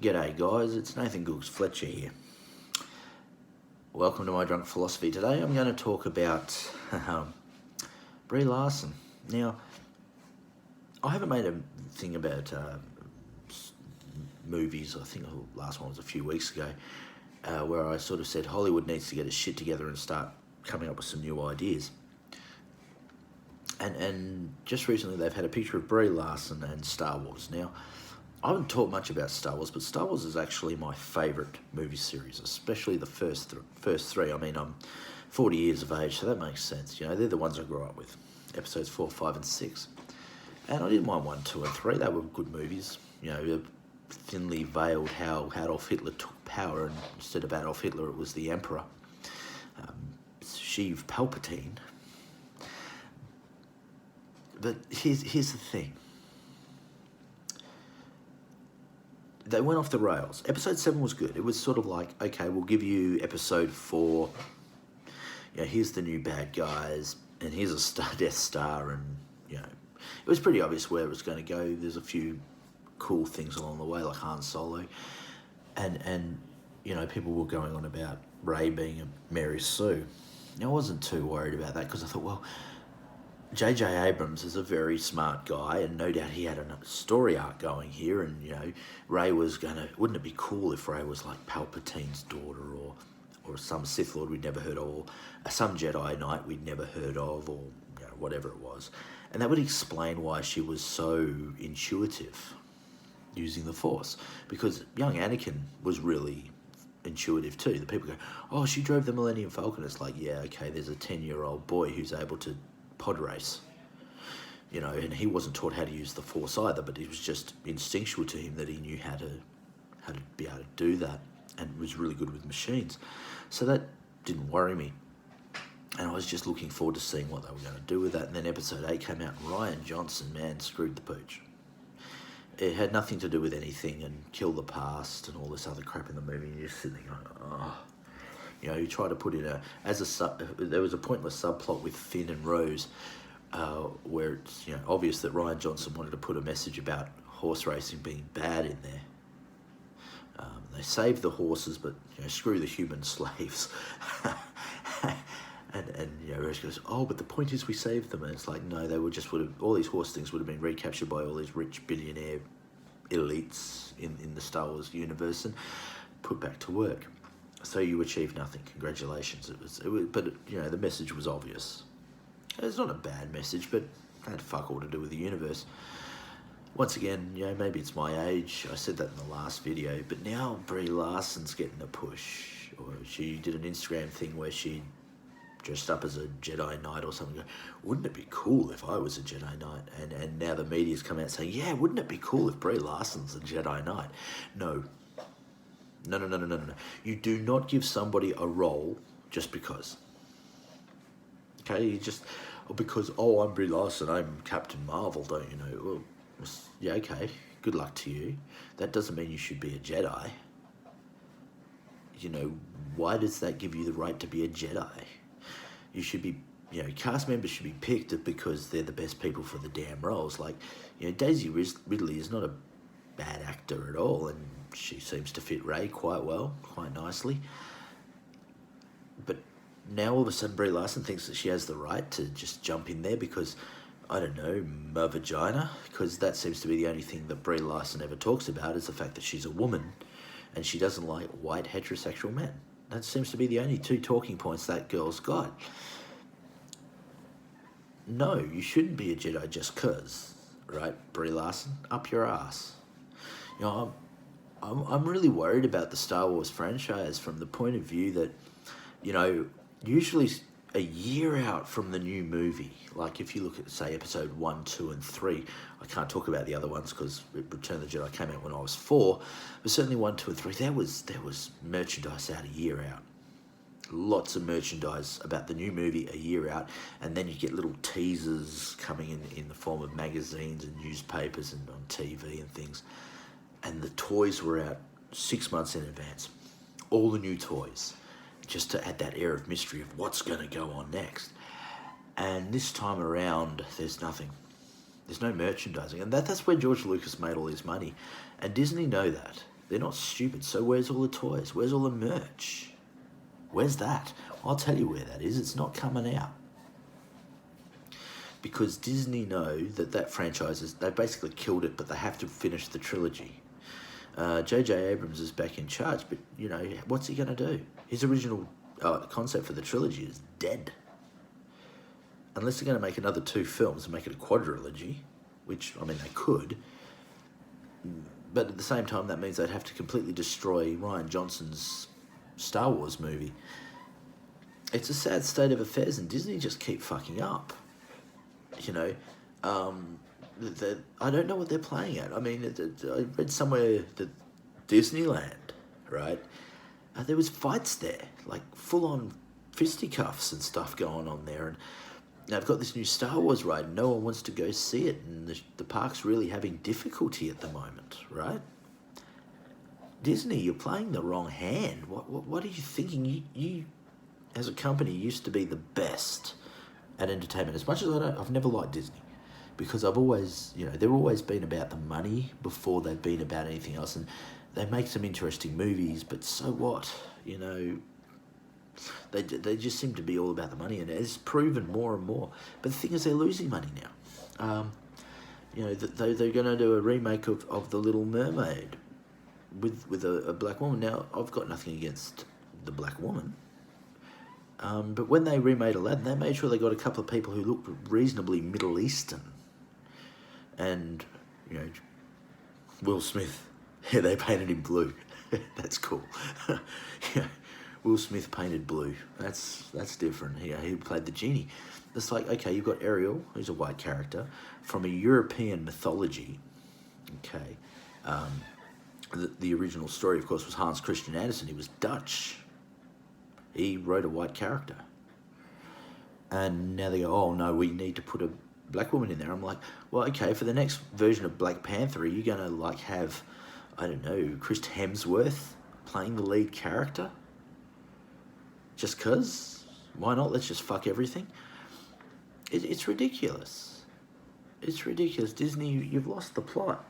G'day guys, it's Nathan Googs Fletcher here. Welcome to my drunk philosophy. Today I'm going to talk about Brie Larson. Now, I haven't made a thing about movies. I think the last one was a few weeks ago, where I sort of said Hollywood needs to get its shit together and start coming up with some new ideas. And just recently they've had a picture of Brie Larson and Star Wars. Now, I haven't talked much about Star Wars, but Star Wars is actually my favourite movie series, especially the first three. I mean, I'm 40 years of age, so that makes sense. You know, they're the ones I grew up with, episodes 4, 5 and 6. And I didn't mind 1, 2 and 3. They were good movies. You know, thinly veiled how Adolf Hitler took power, and instead of Adolf Hitler, it was the Emperor, Sheev Palpatine. But here's the thing. They went off the rails. Episode 7 was good. It was sort of like, okay, we'll give you episode 4. You know, here's the new bad guys, and here's a Death Star, and, you know, it was pretty obvious where it was going to go. There's a few cool things along the way, like Han Solo. And you know, people were going on about Rey being a Mary Sue. Now, I wasn't too worried about that, because I thought, well, J.J. Abrams is a very smart guy, and no doubt he had a story arc going here, and, you know, Rey was gonna... Wouldn't it be cool if Rey was like Palpatine's daughter, or some Sith Lord we'd never heard of, or some Jedi Knight we'd never heard of, or, you know, whatever it was. And that would explain why she was so intuitive using the Force, because young Anakin was really intuitive too. The people go, oh, she drove the Millennium Falcon. It's like, yeah, okay, there's a 10-year-old boy who's able to pod race, you know, and he wasn't taught how to use the Force either, but it was just instinctual to him that he knew how to be able to do that, and was really good with machines. So that didn't worry me, and I was just looking forward to seeing what they were going to do with that. And then episode 8 came out, and Rian Johnson, man, screwed the pooch. It had nothing to do with anything, and kill the past and all this other crap in the movie, and you're just sitting there going, oh. You know, you try to put in there was a pointless subplot with Finn and Rose, where it's, you know, obvious that Rian Johnson wanted to put a message about horse racing being bad in there. They saved the horses, but, you know, screw the human slaves. and you know, Rose goes, oh, but the point is we saved them, and it's like, no, they all these horse things would have been recaptured by all these rich billionaire elites in the Star Wars universe and put back to work. So you achieved nothing. Congratulations. But you know, the message was obvious. It's not a bad message, but it had fuck all to do with the universe. Once again, you know, maybe it's my age. I said that in the last video, but now Brie Larson's getting a push. Or she did an Instagram thing where she dressed up as a Jedi Knight or something. Wouldn't it be cool if I was a Jedi Knight? And now the media's come out saying, yeah, wouldn't it be cool if Brie Larson's a Jedi Knight? No. No. You do not give somebody a role just because. Okay, because, oh, I'm Brie Larson, I'm Captain Marvel, don't you know? Well, yeah, okay, good luck to you. That doesn't mean you should be a Jedi. You know, why does that give you the right to be a Jedi? You should be, you know, cast members should be picked because they're the best people for the damn roles. Like, you know, Daisy Ridley is not a bad actor at all, and she seems to fit Rey quite well, quite nicely. But now all of a sudden Brie Larson thinks that she has the right to just jump in there because, I don't know, my vagina? Because that seems to be the only thing that Brie Larson ever talks about, is the fact that she's a woman and she doesn't like white heterosexual men. That seems to be the only 2 talking points that girl's got. No, you shouldn't be a Jedi just 'cause, right, Brie Larson? Up your ass. You know, I'm really worried about the Star Wars franchise from the point of view that, you know, usually a year out from the new movie, like if you look at, say, episode 1, 2 and 3, I can't talk about the other ones because Return of the Jedi came out when I was 4, but certainly 1, 2 and 3, there was merchandise out a year out. Lots of merchandise about the new movie a year out, and then you get little teasers coming in the form of magazines and newspapers and on TV and things. And the toys were out 6 months in advance. All the new toys, just to add that air of mystery of what's going to go on next. And this time around, there's nothing. There's no merchandising. And that's where George Lucas made all his money. And Disney know that. They're not stupid. So where's all the toys? Where's all the merch? Where's that? I'll tell you where that is. It's not coming out. Because Disney know that franchise they've basically killed it, but they have to finish the trilogy. J.J. Abrams is back in charge, but, what's he going to do? His original concept for the trilogy is dead. Unless they're going to make another 2 films and make it a quadrilogy, which, they could. But at the same time, that means they'd have to completely destroy Rian Johnson's Star Wars movie. It's a sad state of affairs, and Disney just keep fucking up. I don't know what they're playing at. I read somewhere that Disneyland, right? There was fights there, like full-on fisticuffs and stuff going on there. And they've got this new Star Wars ride, and no one wants to go see it. And the park's really having difficulty at the moment, right? Disney, you're playing the wrong hand. What are you thinking? You, as a company, used to be the best at entertainment. As much as I've never liked Disney, because I've always, they've always been about the money before they've been about anything else. And they make some interesting movies, but so what? They just seem to be all about the money, and it's proven more and more. But the thing is, they're losing money now. They're going to do a remake of The Little Mermaid with a black woman. Now, I've got nothing against the black woman. But when they remade Aladdin, they made sure they got a couple of people who looked reasonably Middle Eastern. And, Will Smith, they painted him blue. That's cool. Will Smith painted blue. That's different. He played the genie. It's like, okay, you've got Ariel, who's a white character, from a European mythology. Okay. The original story, of course, was Hans Christian Andersen. He was Dutch. He wrote a white character. And now they go, oh, no, we need to put a black woman in there. I'm like, well, okay, for the next version of Black Panther, are you going to, have, I don't know, Chris Hemsworth playing the lead character? Just 'cause? Why not? Let's just fuck everything. It's ridiculous. It's ridiculous. Disney, you've lost the plot.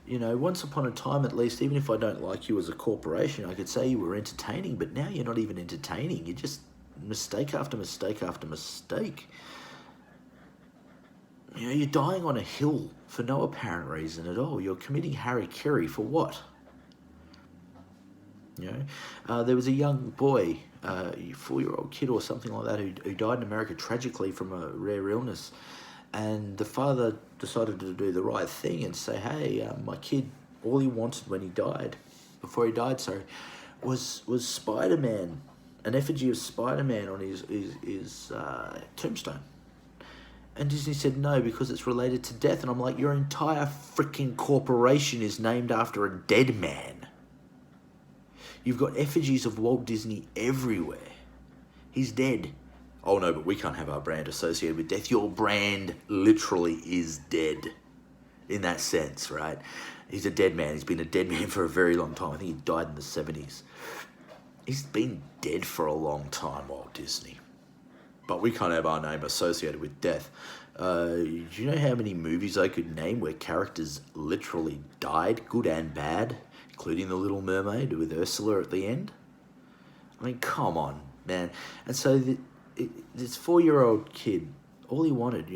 Once upon a time, at least, even if I don't like you as a corporation, I could say you were entertaining, but now you're not even entertaining. You're just mistake after mistake after mistake. You're dying on a hill for no apparent reason at all. You're committing harakiri for what? There was a young boy, a 4-year-old kid or something like that, who died in America tragically from a rare illness. And the father decided to do the right thing and say, hey, my kid, all he wanted when he died, before he died, was Spider-Man, an effigy of Spider-Man on his tombstone. And Disney said no, because it's related to death. And I'm like, your entire freaking corporation is named after a dead man. You've got effigies of Walt Disney everywhere. He's dead. Oh no, but we can't have our brand associated with death. Your brand literally is dead in that sense, right? He's a dead man. He's been a dead man for a very long time. I think he died in the 70s. He's been dead for a long time, Walt Disney. But we can't have our name associated with death. Do you know how many movies I could name where characters literally died, good and bad, including The Little Mermaid with Ursula at the end? Come on, man. And so this 4-year-old kid, all he wanted,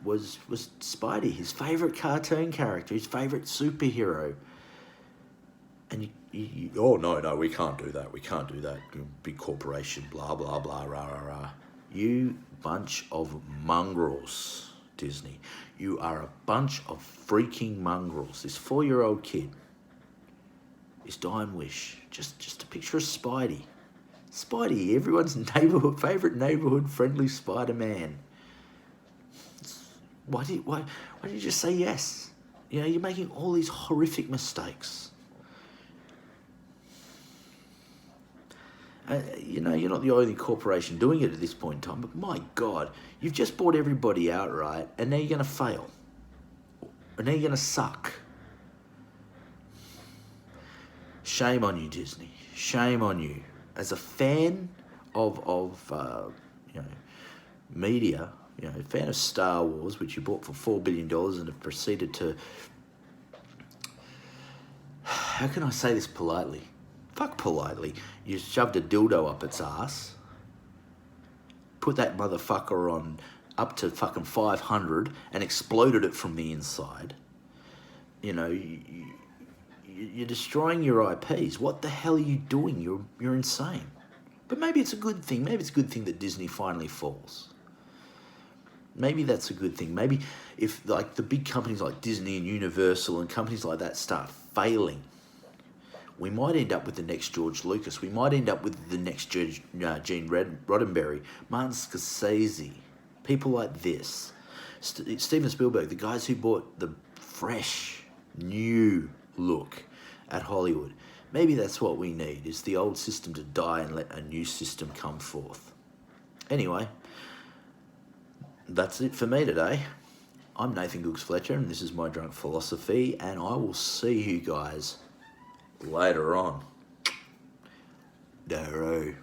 was Spidey, his favourite cartoon character, his favourite superhero. And you oh, no, we can't do that. We can't do that. Big corporation, blah, blah, blah, rah, rah, rah. You bunch of mongrels, Disney. You are a bunch of freaking mongrels. This 4-year-old kid, his dying wish, just a picture of Spidey. Spidey, everyone's favourite neighbourhood-friendly Spider-Man. Why did you just say yes? You're making all these horrific mistakes. You're not the only corporation doing it at this point in time, but my God, you've just bought everybody out, right? And now you're going to fail. And now you're going to suck. Shame on you, Disney. Shame on you. As a fan of media, a fan of Star Wars, which you bought for $4 billion and have proceeded to how can I say this politely? Fuck politely. You shoved a dildo up its ass, put that motherfucker on up to fucking 500 and exploded it from the inside. You know, you're destroying your IPs. What the hell are you doing? You're insane. But maybe it's a good thing. Maybe it's a good thing that Disney finally falls. Maybe that's a good thing. Maybe if like the big companies like Disney and Universal and companies like that start failing, we might end up with the next George Lucas. We might end up with the next Gene Roddenberry, Martin Scorsese, people like this. Steven Spielberg, the guys who brought the fresh, new look at Hollywood. Maybe that's what we need, is the old system to die and let a new system come forth. Anyway, that's it for me today. I'm Nathan Gooks Fletcher, and this is my drunk philosophy, and I will see you guys later on. Darrow.